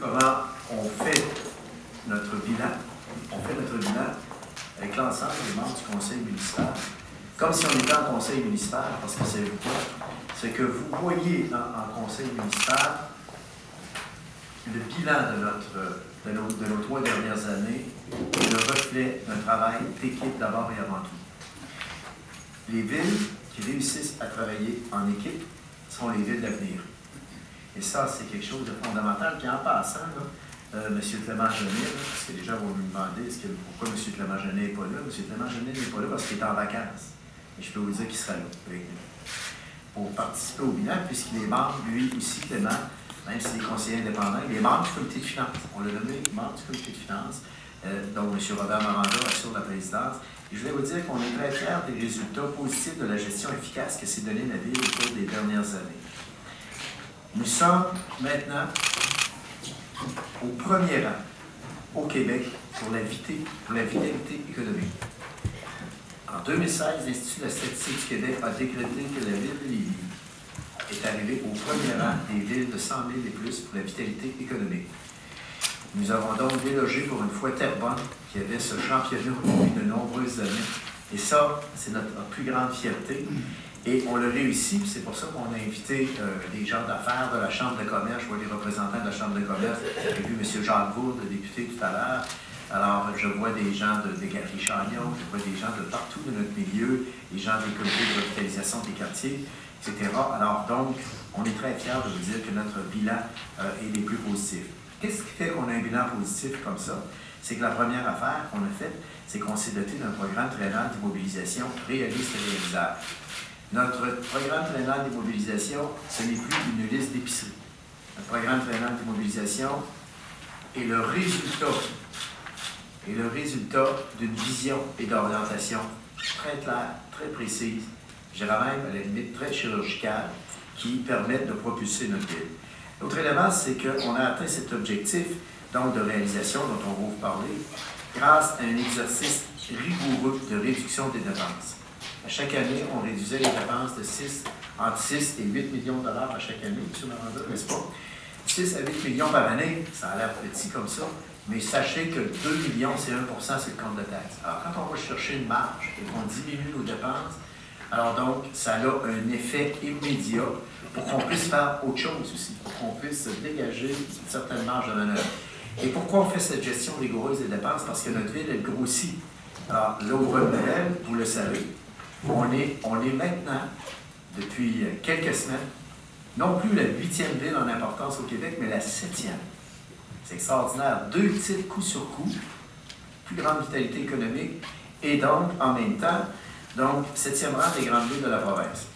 comment on fait notre bilan. On fait notre bilan avec l'ensemble des membres du conseil municipal, comme si on était en conseil municipal, parce que c'est que vous voyez en conseil municipal le bilan de nos 3 dernières années est le reflet d'un travail d'équipe d'abord et avant tout. Les villes qui réussissent à travailler en équipe sont les villes d'avenir. Et ça, c'est quelque chose de fondamental qui, en passant, M. Clément-Genet, parce que les gens vont me demander pourquoi M. Clément-Genet n'est pas là. M. Clément-Genet n'est pas là parce qu'il est en vacances. Et je peux vous dire qu'il sera là avec nous pour participer au bilan, puisqu'il est membre, lui aussi, Clément, même s'il est conseiller indépendant, il est membre du comité de finances. On l'a nommé membre du comité de finances. Donc, M. Robert Maranda assure la présidence. Et je voulais vous dire qu'on est très fiers des résultats positifs de la gestion efficace que s'est donnée la Ville au cours des dernières années. Nous sommes maintenant au premier rang au Québec pour la vitalité économique. En 2016, l'Institut de la statistique du Québec a décrété que la Ville de Lévis est arrivée au premier rang des villes de 100 000 et plus pour la vitalité économique. Nous avons donc délogé pour une fois Terrebonne, qui avait ce championnat depuis de nombreuses années. Et ça, c'est notre plus grande fierté. Et on l'a réussi, c'est pour ça qu'on a invité des gens d'affaires de la Chambre de commerce. Je vois les représentants de la Chambre de commerce. J'ai vu M. Jacques Gourde, le député, tout à l'heure. Alors, je vois des gens des Galeries Chagnon, je vois des gens de partout de notre milieu, des gens des comités de revitalisation des quartiers, etc. Alors, donc, on est très fiers de vous dire que notre bilan est des plus positifs. Qu'est-ce qui fait qu'on a un bilan positif comme ça? C'est que la première affaire qu'on a faite, c'est qu'on s'est doté d'un programme triennal d'immobilisation réaliste et réalisable. Notre programme triennal d'immobilisation, ce n'est plus une liste d'épicerie. Notre programme triennal d'immobilisation est le résultat d'une vision et d'orientation très claire, très précise, je dirais même à la limite très chirurgicale, qui permettent de propulser notre ville. L'autre élément, c'est qu'on a atteint cet objectif donc de réalisation dont on va vous parler grâce à un exercice rigoureux de réduction des dépenses. À chaque année, on réduisait les dépenses de entre 6 et 8 millions de dollars à chaque année, M. Maranda, n'est-ce pas? 6 à 8 millions par année, ça a l'air petit comme ça, mais sachez que 2 millions, c'est 1 % sur le compte de taxe. Alors, quand on va chercher une marge et qu'on diminue nos dépenses, alors donc, ça a un effet immédiat pour qu'on puisse faire autre chose aussi, pour qu'on puisse dégager une certaine marge de manœuvre. Et pourquoi on fait cette gestion rigoureuse des dépenses? Parce que notre ville, elle grossit. Alors, là, au bonne nouvelle, vous le savez, on est maintenant, depuis quelques semaines, non plus la 8e ville en importance au Québec, mais la 7e. C'est extraordinaire. 2 titres coup sur coup, plus grande vitalité économique, et donc, en même temps, donc, 7e rang des grandes villes de la province.